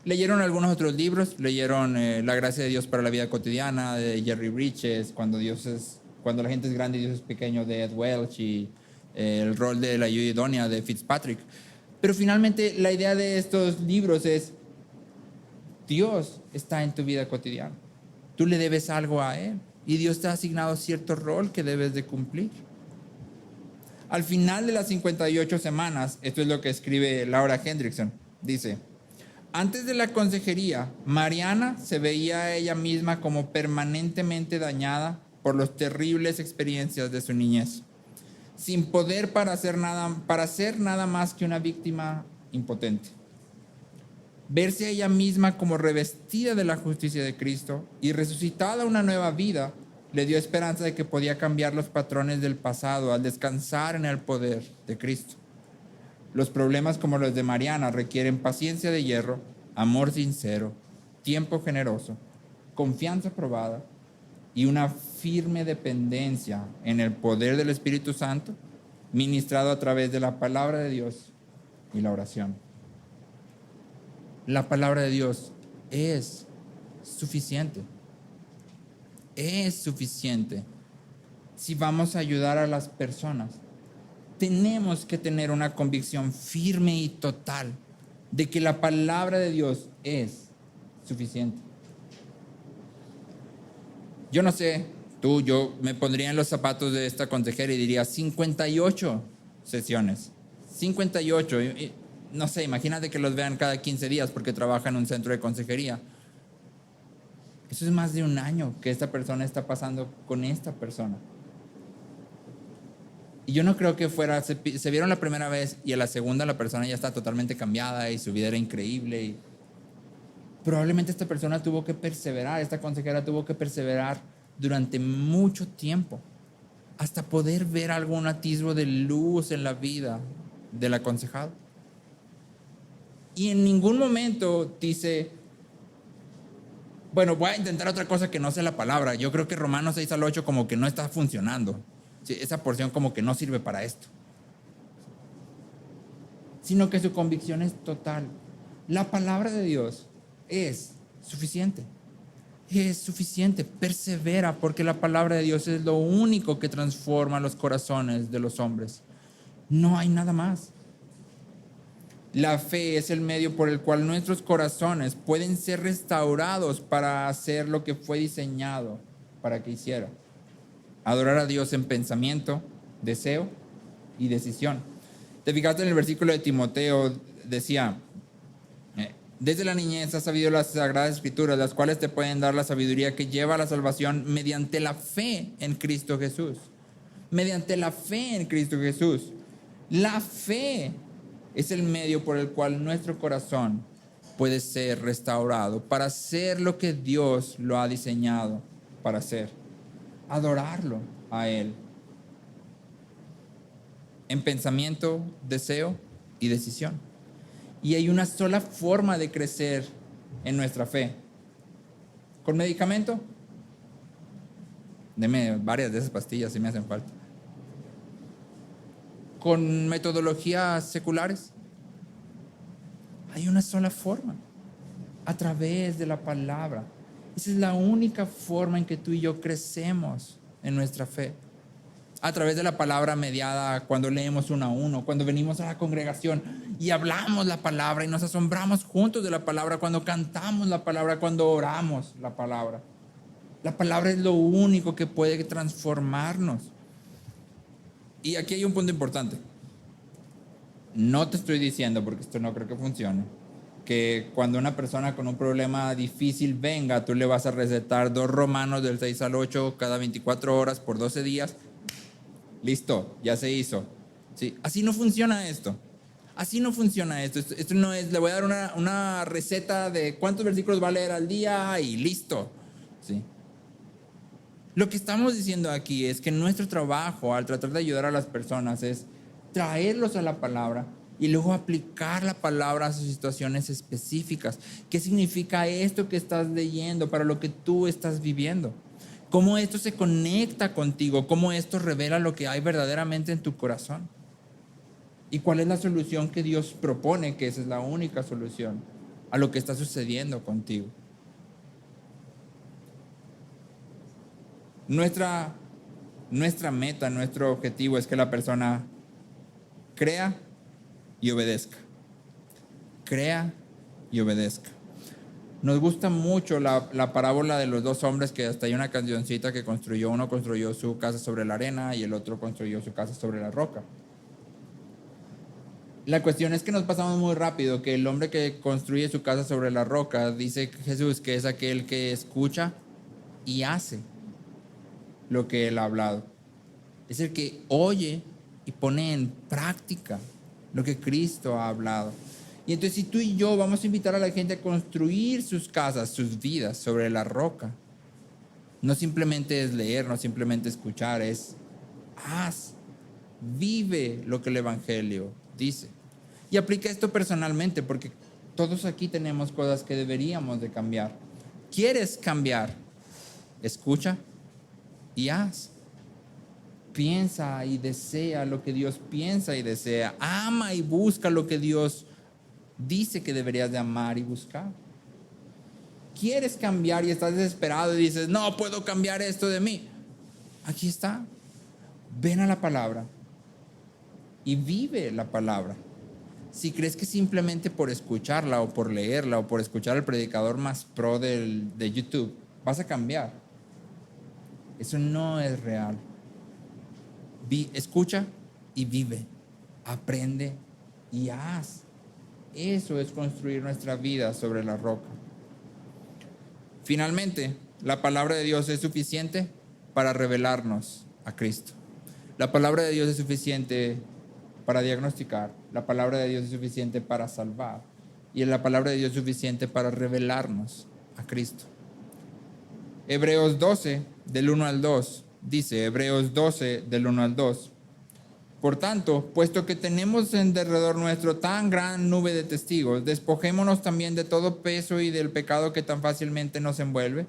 Leyeron algunos otros libros, leyeron La gracia de Dios para la vida cotidiana de Jerry Bridges, cuando la gente es grande y Dios es pequeño de Ed Welch, y El rol de la ayuda idónea de Fitzpatrick. Pero finalmente la idea de estos libros es: Dios está en tu vida cotidiana, tú le debes algo a Él y Dios te ha asignado cierto rol que debes de cumplir. Al final de las 58 semanas, esto es lo que escribe Laura Hendrickson, dice: antes de la consejería, Mariana se veía a ella misma como permanentemente dañada por las terribles experiencias de su niñez, sin poder para ser nada más que una víctima impotente. Verse a ella misma como revestida de la justicia de Cristo y resucitada a una nueva vida le dio esperanza de que podía cambiar los patrones del pasado al descansar en el poder de Cristo. Los problemas como los de Mariana requieren paciencia de hierro, amor sincero, tiempo generoso, confianza probada y una firme dependencia en el poder del Espíritu Santo, ministrado a través de la palabra de Dios y la oración. La palabra de Dios es suficiente. Es suficiente. Si vamos a ayudar a las personas, tenemos que tener una convicción firme y total de que la palabra de Dios es suficiente. Yo no sé, yo me pondría en los zapatos de esta consejera y diría 58 sesiones. 58. No sé, imagínate que los vean cada 15 días porque trabaja en un centro de consejería. Eso es más de un año que esta persona está pasando con esta persona. Y yo no creo que se vieron la primera vez y a la segunda la persona ya está totalmente cambiada y su vida era increíble. Y probablemente esta persona tuvo que perseverar, esta consejera tuvo que perseverar durante mucho tiempo hasta poder ver algún atisbo de luz en la vida del aconsejado. Y en ningún momento dice: bueno, voy a intentar otra cosa que no sea la palabra. Yo creo que Romanos 6 al 8 como que no está funcionando. Sí, esa porción como que no sirve para esto. Sino que su convicción es total. La palabra de Dios es suficiente. Es suficiente. Persevera, porque la palabra de Dios es lo único que transforma los corazones de los hombres. No hay nada más. La fe es el medio por el cual nuestros corazones pueden ser restaurados para hacer lo que fue diseñado para que hiciera: adorar a Dios en pensamiento, deseo y decisión. Te fijaste en el versículo de Timoteo, decía: desde la niñez has sabido las sagradas escrituras, las cuales te pueden dar la sabiduría que lleva a la salvación mediante la fe en Cristo Jesús. Mediante la fe en Cristo Jesús. La fe es el medio por el cual nuestro corazón puede ser restaurado para hacer lo que Dios lo ha diseñado para hacer: adorarlo a Él en pensamiento, deseo y decisión. Y hay una sola forma de crecer en nuestra fe: ¿con medicamento? Deme varias de esas pastillas si me hacen falta. ¿Con metodologías seculares? Hay una sola forma: a través de la palabra. Esa es la única forma en que tú y yo crecemos en nuestra fe. A través de la palabra mediada cuando leemos 1 a 1, cuando venimos a la congregación y hablamos la palabra y nos asombramos juntos de la palabra, cuando cantamos la palabra, cuando oramos la palabra. La palabra es lo único que puede transformarnos. Y aquí hay un punto importante. No te estoy diciendo, porque esto no creo que funcione, que cuando una persona con un problema difícil venga, tú le vas a recetar 2 Romanos del 6 al 8 cada 24 horas por 12 días. Listo, ya se hizo. ¿Sí? Así no funciona esto. Así no funciona esto. Esto no es, le voy a dar una receta de cuántos versículos va a leer al día y listo. ¿Sí? Lo que estamos diciendo aquí es que nuestro trabajo al tratar de ayudar a las personas es traerlos a la palabra y luego aplicar la palabra a sus situaciones específicas. ¿Qué significa esto que estás leyendo para lo que tú estás viviendo? ¿Cómo esto se conecta contigo? ¿Cómo esto revela lo que hay verdaderamente en tu corazón? ¿Y cuál es la solución que Dios propone? Que esa es la única solución a lo que está sucediendo contigo. Nuestra meta, nuestro objetivo es que la persona crea y obedezca. Crea y obedezca. Nos gusta mucho la parábola de los 2 hombres, que hasta hay una cancioncita que construyó. Uno construyó su casa sobre la arena y el otro construyó su casa sobre la roca. La cuestión es que nos pasamos muy rápido, que el hombre que construye su casa sobre la roca, dice Jesús, que es aquel que escucha y hace lo que él ha hablado. Es el que oye y pone en práctica lo que Cristo ha hablado. Y entonces, si tú y yo vamos a invitar a la gente a construir sus casas, sus vidas sobre la roca, no simplemente es leer, no simplemente escuchar, es haz, vive lo que el Evangelio dice. Y aplica esto personalmente, porque todos aquí tenemos cosas que deberíamos de cambiar. ¿Quieres cambiar? Escucha y haz. Piensa y desea lo que Dios piensa y desea. Ama y busca lo que Dios dice que deberías de amar y buscar. ¿Quieres cambiar y estás desesperado y dices, no puedo cambiar esto de mí? Aquí está. Ven a la palabra y vive la palabra. Si crees que simplemente por escucharla o por leerla o por escuchar al predicador más pro de YouTube vas a cambiar, eso no es real. Escucha y vive, aprende y haz. Eso es construir nuestra vida sobre la roca. Finalmente, la palabra de Dios es suficiente para revelarnos a Cristo. La palabra de Dios es suficiente para diagnosticar. La palabra de Dios es suficiente para salvar. Y la palabra de Dios es suficiente para revelarnos a Cristo. Hebreos 12, del 1 al 2, dice, Hebreos 12, del 1 al 2. Por tanto, puesto que tenemos en derredor nuestro tan gran nube de testigos, despojémonos también de todo peso y del pecado que tan fácilmente nos envuelve,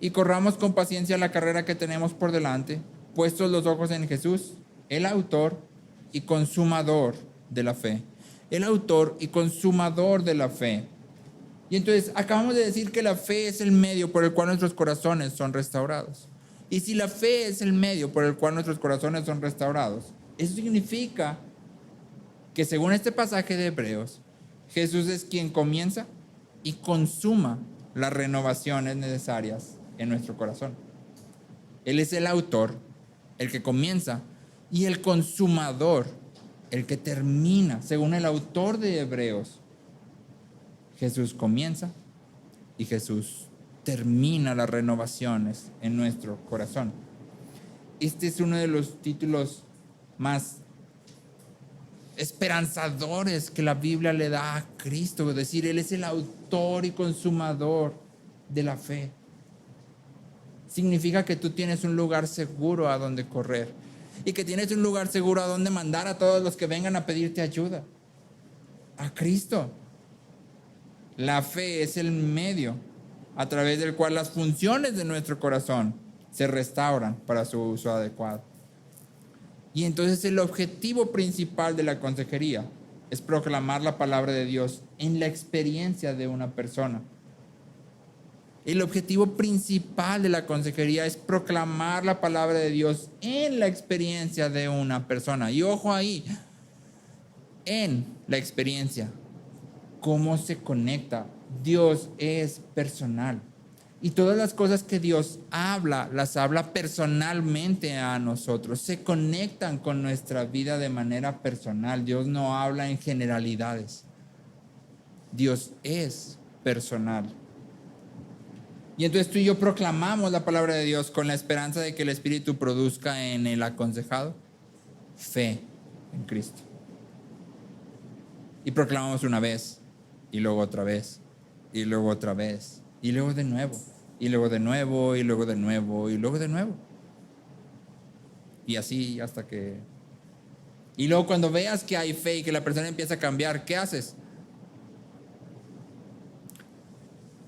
y corramos con paciencia la carrera que tenemos por delante, puestos los ojos en Jesús, el autor y consumador de la fe. El autor y consumador de la fe. Y entonces acabamos de decir que la fe es el medio por el cual nuestros corazones son restaurados. Y si la fe es el medio por el cual nuestros corazones son restaurados, eso significa que según este pasaje de Hebreos, Jesús es quien comienza y consuma las renovaciones necesarias en nuestro corazón. Él es el autor, el que comienza, y el consumador, el que termina. Según el autor de Hebreos, Jesús comienza y Jesús termina las renovaciones en nuestro corazón. Este es uno de los títulos más esperanzadores que la Biblia le da a Cristo, es decir, Él es el autor y consumador de la fe. Significa que tú tienes un lugar seguro a donde correr y que tienes un lugar seguro a donde mandar a todos los que vengan a pedirte ayuda. A Cristo. La fe es el medio a través del cual las funciones de nuestro corazón se restauran para su uso adecuado. Y entonces el objetivo principal de la consejería es proclamar la palabra de Dios en la experiencia de una persona. El objetivo principal de la consejería es proclamar la palabra de Dios en la experiencia de una persona. Y ojo ahí, en la experiencia. ¿Cómo se conecta? Dios es personal. Y todas las cosas que Dios habla, las habla personalmente a nosotros. Se conectan con nuestra vida de manera personal. Dios no habla en generalidades. Dios es personal. Y entonces tú y yo proclamamos la palabra de Dios con la esperanza de que el Espíritu produzca en el aconsejado fe en Cristo. Y proclamamos una vez, y luego otra vez, y luego otra vez, y luego de nuevo, y luego de nuevo, y luego de nuevo, y luego de nuevo. Y así hasta que... Y luego cuando veas que hay fe y que la persona empieza a cambiar, ¿qué haces?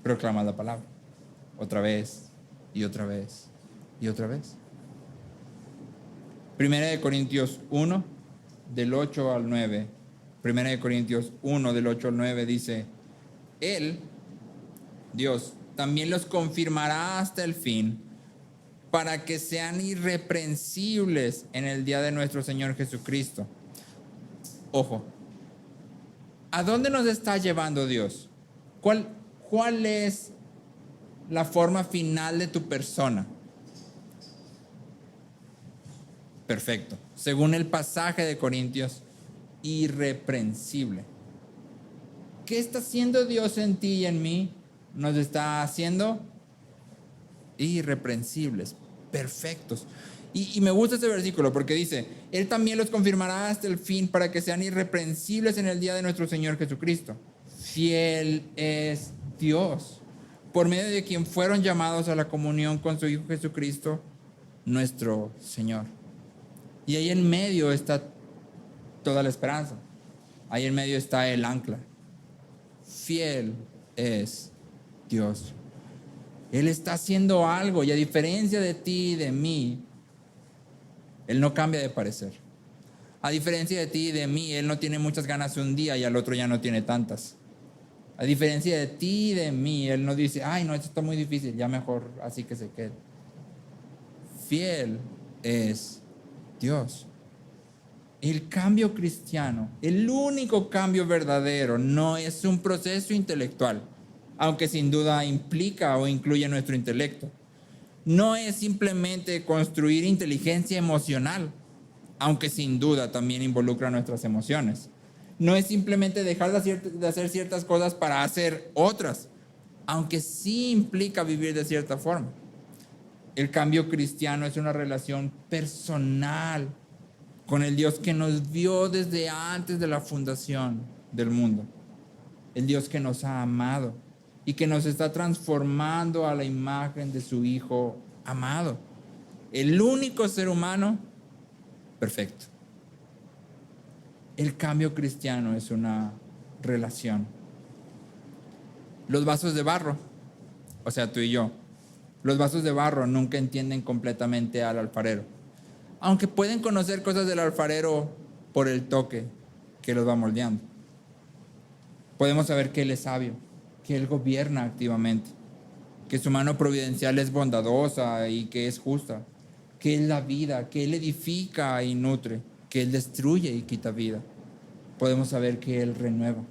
Proclamas la palabra. Otra vez, y otra vez, y otra vez. Primera de Corintios 1, del 8 al 9. Primera de Corintios 1, del 8 al 9 dice: Él, Dios, también los confirmará hasta el fin, para que sean irreprensibles en el día de nuestro Señor Jesucristo. Ojo, ¿a dónde nos está llevando Dios? ¿Cuál es la forma final de tu persona? Perfecto. Según el pasaje de Corintios, irreprensible. ¿Qué está haciendo Dios en ti y en mí? Nos está haciendo irreprensibles, perfectos. Y me gusta este versículo porque dice: Él también los confirmará hasta el fin, para que sean irreprensibles en el día de nuestro Señor Jesucristo. Fiel es Dios, por medio de quien fueron llamados a la comunión con su Hijo Jesucristo, nuestro Señor. Y ahí en medio está toda la esperanza. Ahí en medio está el ancla. Fiel es Dios. Él está haciendo algo, y a diferencia de ti y de mí, Él no cambia de parecer. A diferencia de ti y de mí, Él no tiene muchas ganas un día y al otro ya no tiene tantas. A diferencia de ti y de mí, Él no dice: ay, no, esto está muy difícil, ya mejor así que se quede. Fiel es Dios. El cambio cristiano, el único cambio verdadero, no es un proceso intelectual, aunque sin duda implica o incluye nuestro intelecto. No es simplemente construir inteligencia emocional, aunque sin duda también involucra nuestras emociones. No es simplemente dejar de hacer ciertas cosas para hacer otras, aunque sí implica vivir de cierta forma. El cambio cristiano es una relación personal con el Dios que nos vio desde antes de la fundación del mundo. El Dios que nos ha amado y que nos está transformando a la imagen de su Hijo amado. El único ser humano perfecto. El cambio cristiano es una relación. Los vasos de barro, o sea, tú y yo, los vasos de barro nunca entienden completamente al alfarero, aunque pueden conocer cosas del alfarero por el toque que los va moldeando. Podemos saber que Él es sabio, que Él gobierna activamente, que su mano providencial es bondadosa y que es justa, que Él da vida, que Él edifica y nutre, que Él destruye y quita vida. Podemos saber que Él renueva.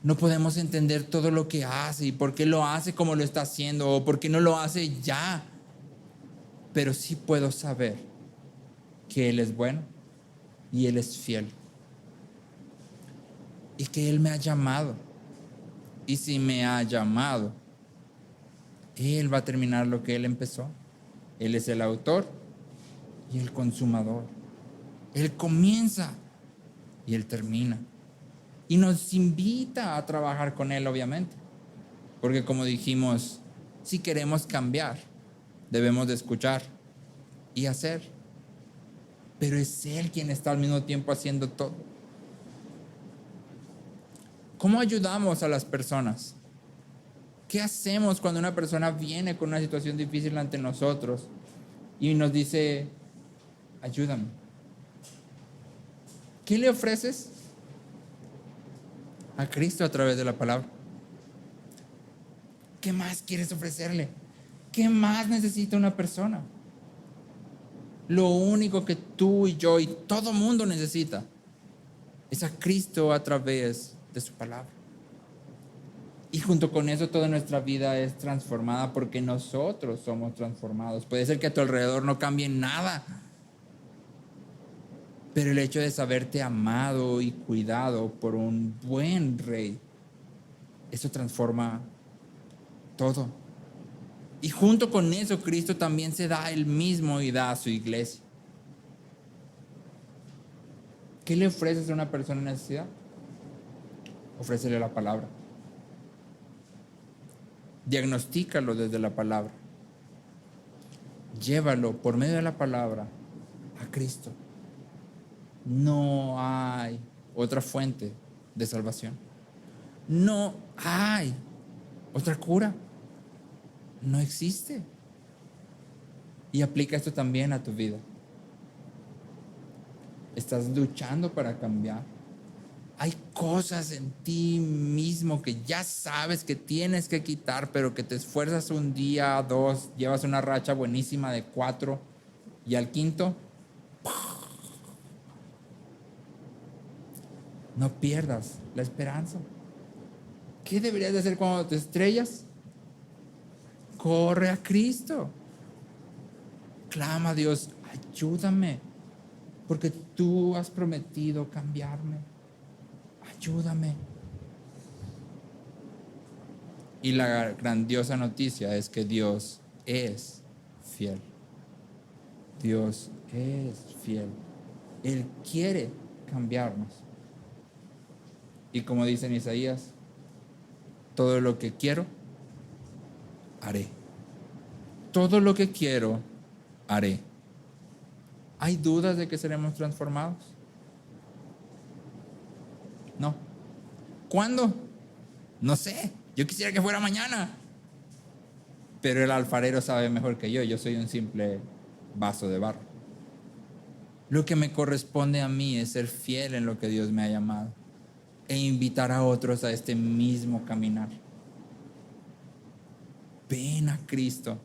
No podemos entender todo lo que hace y por qué lo hace como lo está haciendo o por qué no lo hace ya, pero sí puedo saber que Él es bueno y Él es fiel y que Él me ha llamado, y si me ha llamado, Él va a terminar lo que Él empezó. Él es el autor y el consumador. Él comienza y Él termina, y nos invita a trabajar con Él, obviamente, porque como dijimos, si queremos cambiar, debemos de escuchar y hacer. Pero es Él quien está al mismo tiempo haciendo todo. ¿Cómo ayudamos a las personas? ¿Qué hacemos cuando una persona viene con una situación difícil ante nosotros y nos dice: ayúdame? ¿Qué le ofreces? A Cristo a través de la palabra. ¿Qué más quieres ofrecerle? ¿Qué más necesita una persona? Lo único que tú y yo y todo mundo necesita es a Cristo a través de su palabra. Y junto con eso toda nuestra vida es transformada porque nosotros somos transformados. Puede ser que a tu alrededor no cambie nada, pero el hecho de saberte amado y cuidado por un buen rey, eso transforma todo. Y junto con eso Cristo también se da él mismo y da a su iglesia. ¿Qué le ofreces a una persona en necesidad? Ofrécele la palabra. Diagnostícalo desde la palabra. Llévalo por medio de la palabra a Cristo. No hay otra fuente de salvación. No hay otra cura. No existe. Y aplica esto también a tu vida. Estás luchando para cambiar. Hay cosas en ti mismo que ya sabes que tienes que quitar, pero que te esfuerzas un día, dos, llevas una racha buenísima de 4 y al quinto, no pierdas la esperanza. ¿Qué deberías de hacer cuando te estrellas? Corre a Cristo. Clama a Dios, ayúdame, porque tú has prometido cambiarme. Ayúdame. Y la grandiosa noticia es que Dios es fiel. Dios es fiel. Él quiere cambiarnos. Y como dice en Isaías, todo lo que quiero, haré. Todo lo que quiero, haré. ¿Hay dudas de que seremos transformados? No. ¿Cuándo? No sé. Yo quisiera que fuera mañana. Pero el alfarero sabe mejor que yo. Yo soy un simple vaso de barro. Lo que me corresponde a mí es ser fiel en lo que Dios me ha llamado e invitar a otros a este mismo caminar. Ven a Cristo.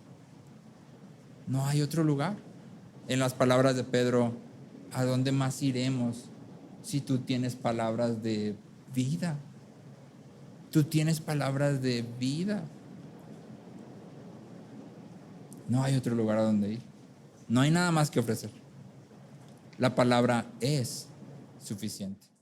No hay otro lugar. En las palabras de Pedro, ¿a dónde más iremos si tú tienes palabras de vida? Tú tienes palabras de vida. No hay otro lugar a donde ir. No hay nada más que ofrecer. La palabra es suficiente.